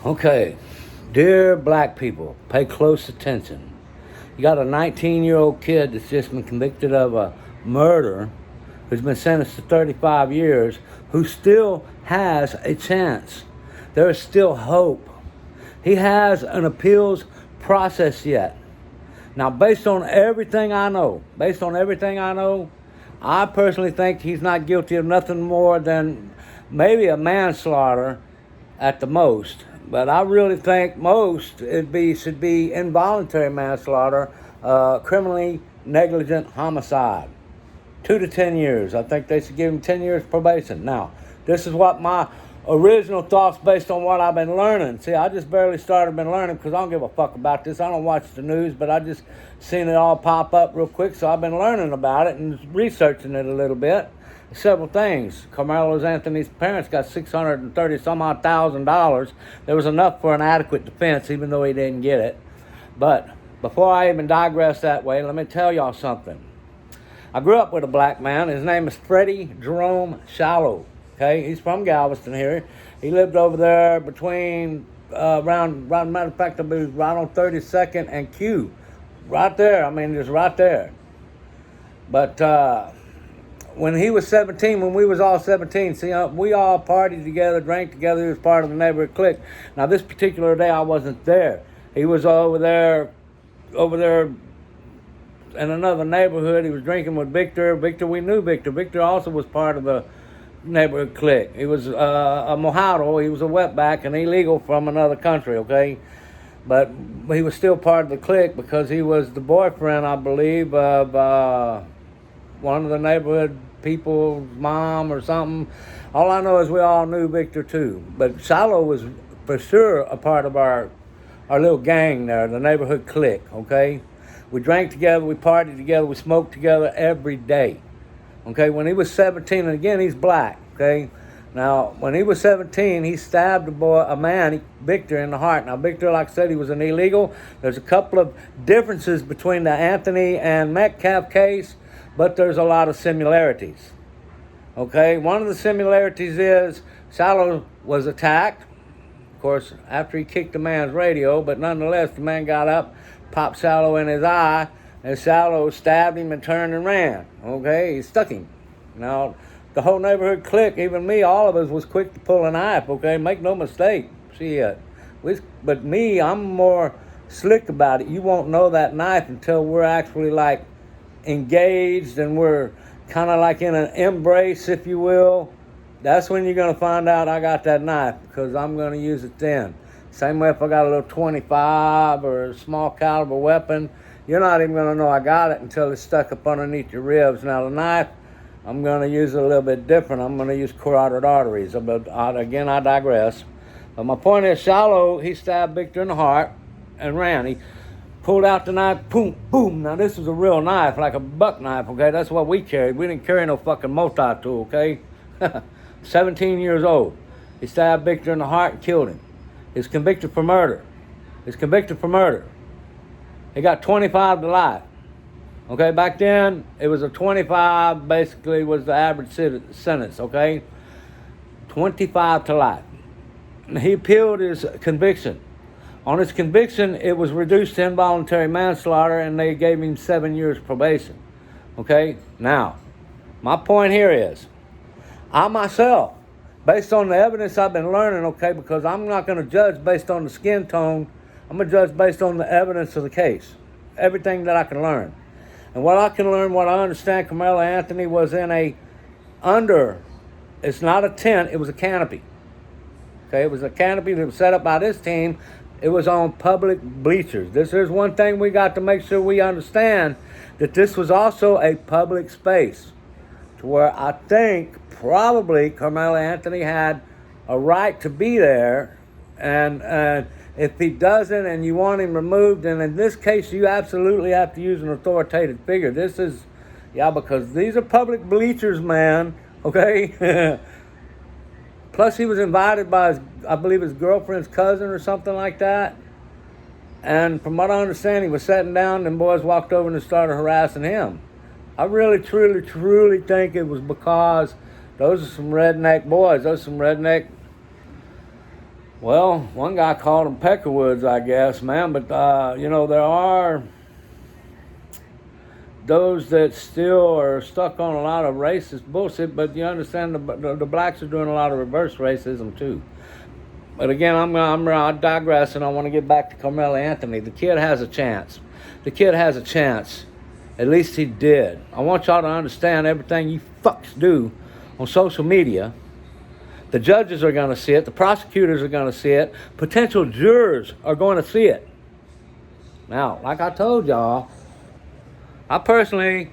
Okay, dear black people, pay close attention. You got a 19-year-old kid that's just been convicted of a murder, who's been sentenced to 35 years, who still has a chance. There is still hope. He has an appeals process yet. Now, based on everything I know, I personally think he's not guilty of nothing more than maybe a manslaughter at the most. But I really think most should be involuntary manslaughter, criminally negligent homicide. 2 to 10 years. I think they should give him 10 years probation. Now, this is what my original thoughts based on what I've been learning. See, I just barely started been learning because I don't give a fuck about this. I don't watch the news, but I just seen it all pop up real quick, so I've been learning about it and researching it a little bit. Several things. Carmelo Anthony's parents got $630 some odd thousand. There was enough for an adequate defense, even though he didn't get it. But before I even digress that way, let me tell y'all something. I grew up with a black man. His name is Freddie Jerome Shallow. Okay, he's from Galveston here. He lived over there between matter of fact, I believe right on 32nd and Q, right there. I mean, just right there. But when he was 17, when we was all 17, see, we all partied together, drank together. He was part of the neighborhood clique. Now, this particular day, I wasn't there. He was over there in another neighborhood. He was drinking with Victor. We knew Victor. Victor also was part of the neighborhood clique. He was a mojado. He was a wetback and illegal from another country, okay? But he was still part of the clique because he was the boyfriend, I believe, of one of the neighborhood people's mom or something. All I know is we all knew Victor too. But Shiloh was for sure a part of our little gang there, the neighborhood clique, okay? We drank together, we partied together, we smoked together every day. Okay, when he was 17, and again, he's black, okay? Now, when he was 17, he stabbed a man, Victor, in the heart. Now, Victor, like I said, he was an illegal. There's a couple of differences between the Anthony and Metcalf case, but there's a lot of similarities. Okay, one of the similarities is Shiloh was attacked, of course, after he kicked the man's radio, but nonetheless, the man got up, popped Shiloh in his eye, and Shiloh stabbed him and turned and ran. Okay, he stuck him. Now, the whole neighborhood clique, even me, all of us was quick to pull a knife. Okay, make no mistake. But me, I'm more slick about it. You won't know that knife until we're actually like engaged and we're kind of like in an embrace, if you will. That's when you're gonna find out I got that knife, because I'm gonna use it then. Same way if I got a little 25 or a small caliber weapon, you're not even going to know I got it until it's stuck up underneath your ribs. Now, the knife, I'm going to use it a little bit different. I'm going to use carotid arteries. But again, I digress. But my point is, Shiloh, he stabbed Victor in the heart and ran. He pulled out the knife, boom, boom. Now, this was a real knife, like a buck knife, okay? That's what we carried. We didn't carry no fucking multi-tool, okay? 17 years old. He stabbed Victor in the heart and killed him. He's convicted for murder. He got 25 to life. Okay, back then, it was a 25, basically, was the average sentence, okay? 25 to life. He appealed his conviction. On his conviction, it was reduced to involuntary manslaughter, and they gave him 7 years probation. Okay? Now, my point here is, I myself, based on the evidence I've been learning, okay, because I'm not going to judge based on the skin tone, I'm going to judge based on the evidence of the case, everything that I can learn. And what I can learn, what I understand, Carmelo Anthony was in it's not a tent, it was a canopy. Okay, it was a canopy that was set up by this team. It was on public bleachers. This is one thing we got to make sure we understand, that this was also a public space, to where I think probably Carmelo Anthony had a right to be there, and if he doesn't and you want him removed, and in this case you absolutely have to use an authoritative figure. Because these are public bleachers, man, okay? Plus he was invited by I believe his girlfriend's cousin or something like that. And from what I understand, he was sitting down and boys walked over and started harassing him. I really, truly think it was because those are some redneck boys. Those are some redneck Well, one guy called them peckerwoods, I guess, man. But you know, there are those that still are stuck on a lot of racist bullshit. But you understand, the blacks are doing a lot of reverse racism too. But again, I'm digressing. I want to get back to Carmelo Anthony. The kid has a chance. The kid has a chance. At least he did. I want y'all to understand everything you fucks do on social media. The judges are going to see it. The prosecutors are going to see it. Potential jurors are going to see it. Now, like I told y'all, I personally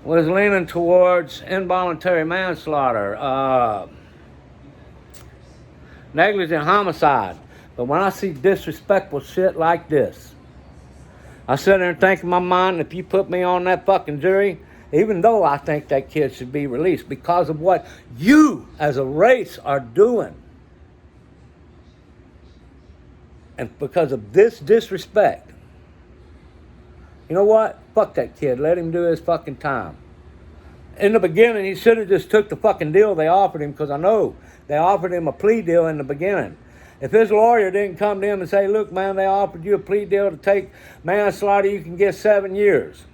was leaning towards involuntary manslaughter, negligent homicide. But when I see disrespectful shit like this, I sit there and think in my mind, if you put me on that fucking jury, even though I think that kid should be released because of what you as a race are doing, and because of this disrespect, you know what? Fuck that kid. Let him do his fucking time. In the beginning, he should have just took the fucking deal they offered him, because I know they offered him a plea deal in the beginning. If his lawyer didn't come to him and say, look, man, they offered you a plea deal to take manslaughter, you can get 7 years.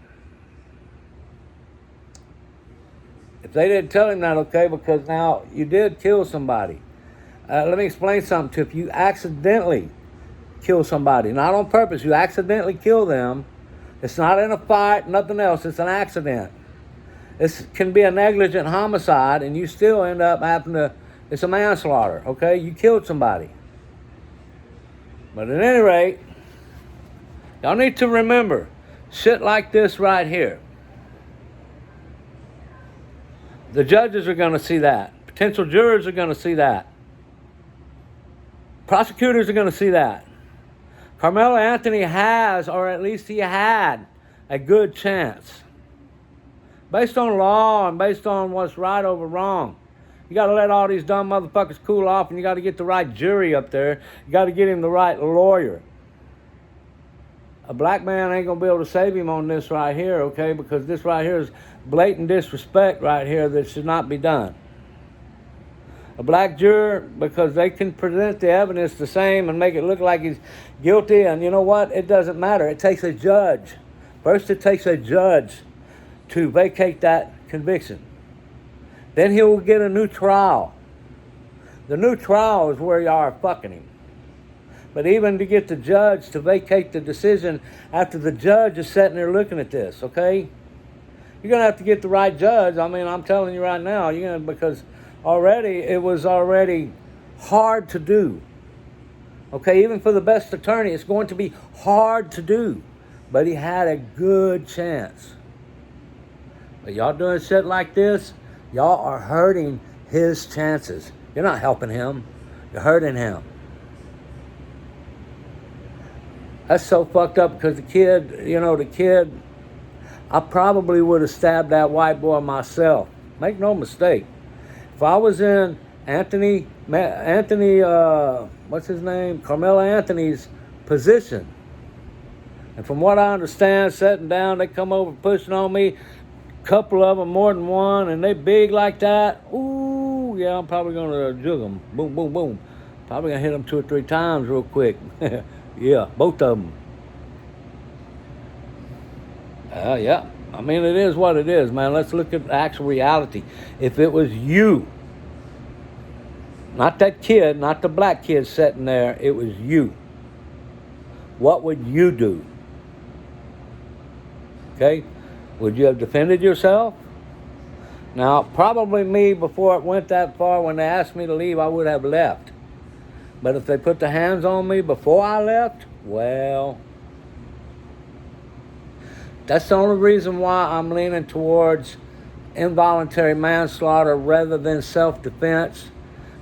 If they didn't tell him that, okay, because now you did kill somebody. Let me explain something to you. If you accidentally kill somebody, not on purpose, you accidentally kill them, it's not in a fight, nothing else, it's an accident. This can be a negligent homicide, and you still end up having to, it's a manslaughter, okay? You killed somebody. But at any rate, y'all need to remember, shit like this right here. The judges are going to see that. Potential jurors are going to see that. Prosecutors are going to see that. Carmelo Anthony has, or at least he had, a good chance. Based on law and based on what's right over wrong. You got to let all these dumb motherfuckers cool off, and you got to get the right jury up there. You got to get him the right lawyer. A black man ain't going to be able to save him on this right here, okay? Because this right here is blatant disrespect right here that should not be done. A black juror, because they can present the evidence the same and make it look like he's guilty, and you know what? It doesn't matter. It takes a judge. First, it takes a judge to vacate that conviction. Then he will get a new trial. The new trial is where y'all are fucking him. But even to get the judge to vacate the decision after the judge is sitting there looking at this, okay? You're going to have to get the right judge. I mean, I'm telling you right now, because already it was already hard to do. Okay, even for the best attorney, it's going to be hard to do. But he had a good chance. But y'all doing shit like this, y'all are hurting his chances. You're not helping him. You're hurting him. That's so fucked up, because the kid, I probably would have stabbed that white boy myself. Make no mistake. If I was in Anthony, what's his name? Carmelo Anthony's position. And from what I understand, sitting down, they come over pushing on me. Couple of them, more than one, and they big like that. Ooh, yeah, I'm probably going to jug them. Boom, boom, boom. Probably going to hit them 2 or 3 times real quick. Yeah, both of them. Yeah. I mean, it is what it is, man. Let's look at the actual reality. If it was you, not that kid, not the black kid sitting there, it was you, what would you do? Okay? Would you have defended yourself? Now, probably me, before it went that far, when they asked me to leave, I would have left. But if they put the hands on me before I left, well, that's the only reason why I'm leaning towards involuntary manslaughter rather than self-defense,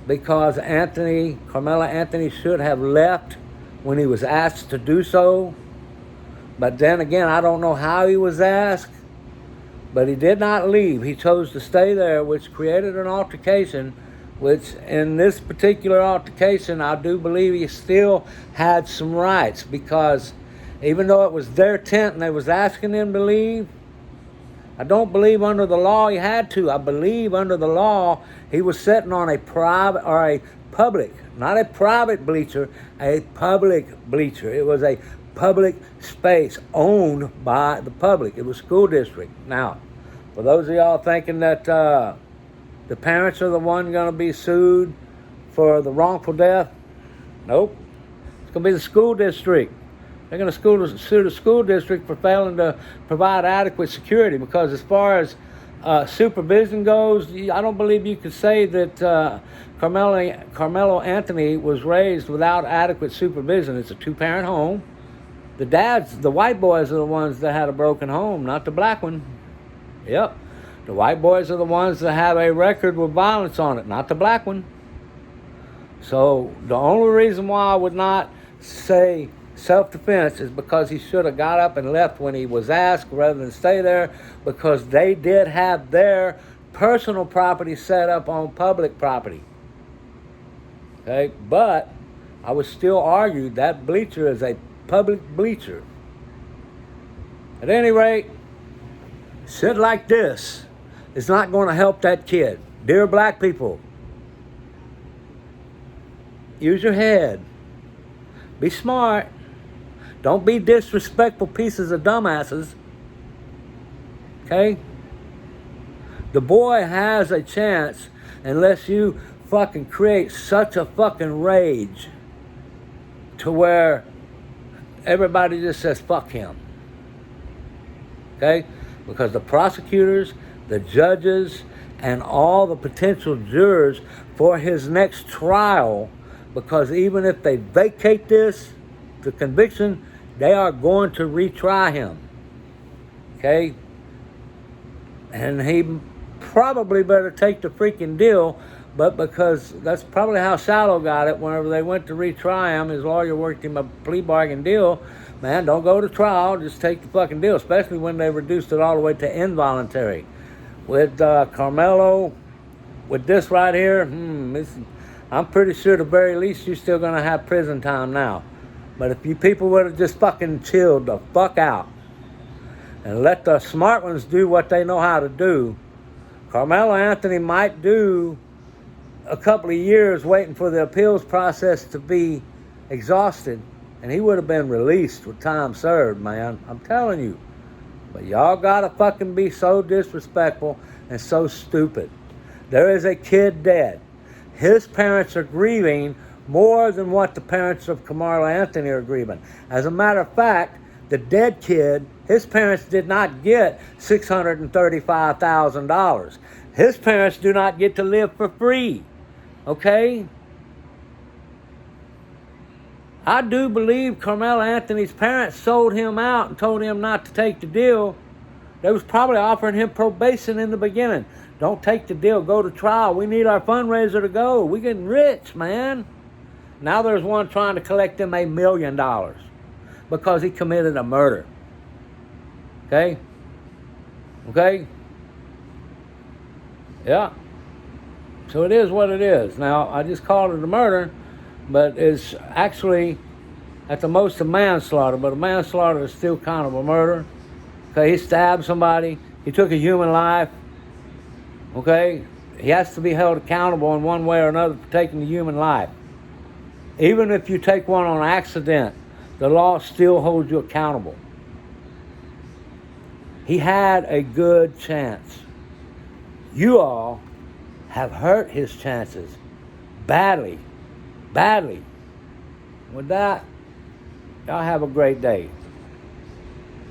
because Carmelo Anthony should have left when he was asked to do so. But then again, I don't know how he was asked, but he did not leave. He chose to stay there, which created an altercation, which in this particular altercation, I do believe he still had some rights, because even though it was their tent and they was asking him to leave, I don't believe under the law he had to. I believe under the law he was sitting on a private or a public, not a private bleacher, a public bleacher. It was a public space owned by the public. It was school district. Now, for those of y'all thinking that the parents are the one going to be sued for the wrongful death, nope. It's going to be the school district. They're going to sue the school district for failing to provide adequate security, because as far as supervision goes, I don't believe you could say that Carmelo Anthony was raised without adequate supervision. It's a two-parent home. The white boys are the ones that had a broken home, not the black one. Yep. The white boys are the ones that have a record with violence on it, not the black one. So the only reason why I would not say self-defense is because he should have got up and left when he was asked rather than stay there, because they did have their personal property set up on public property. Okay, but I would still argue that bleacher is a public bleacher. At any rate, shit like this is not going to help that kid. Dear black people, use your head. Be smart. Don't be disrespectful pieces of dumbasses. Okay? The boy has a chance unless you fucking create such a fucking rage to where everybody just says fuck him. Okay? Because the prosecutors, the judges, and all the potential jurors for his next trial, because even if they vacate the conviction, they are going to retry him. Okay? And he probably better take the freaking deal, but because that's probably how Shallow got it. Whenever they went to retry him, his lawyer worked him a plea bargain deal. Man, don't go to trial, just take the fucking deal, especially when they reduced it all the way to involuntary. With Carmelo, with this right here, I'm pretty sure at the very least you're still going to have prison time now. But if you people would have just fucking chilled the fuck out and let the smart ones do what they know how to do, Carmelo Anthony might do a couple of years waiting for the appeals process to be exhausted, and he would have been released with time served, man. I'm telling you. But y'all gotta fucking be so disrespectful and so stupid. There is a kid dead. His parents are grieving more than what the parents of Carmelo Anthony are grieving. As a matter of fact, the dead kid, his parents did not get $635,000. His parents do not get to live for free. Okay? I do believe Carmelo Anthony's parents sold him out and told him not to take the deal. They was probably offering him probation in the beginning. Don't take the deal, go to trial. We need our fundraiser to go. We getting rich, man. Now there's one trying to collect him $1 million because he committed a murder. Okay? Okay? Yeah. So it is what it is. Now, I just called it a murder, but it's actually at the most a manslaughter, but a manslaughter is still kind of a murder. Okay, he stabbed somebody. He took a human life. Okay? He has to be held accountable in one way or another for taking the human life. Even if you take one on accident, the law still holds you accountable. He had a good chance. You all have hurt his chances badly. Badly. With that, y'all have a great day.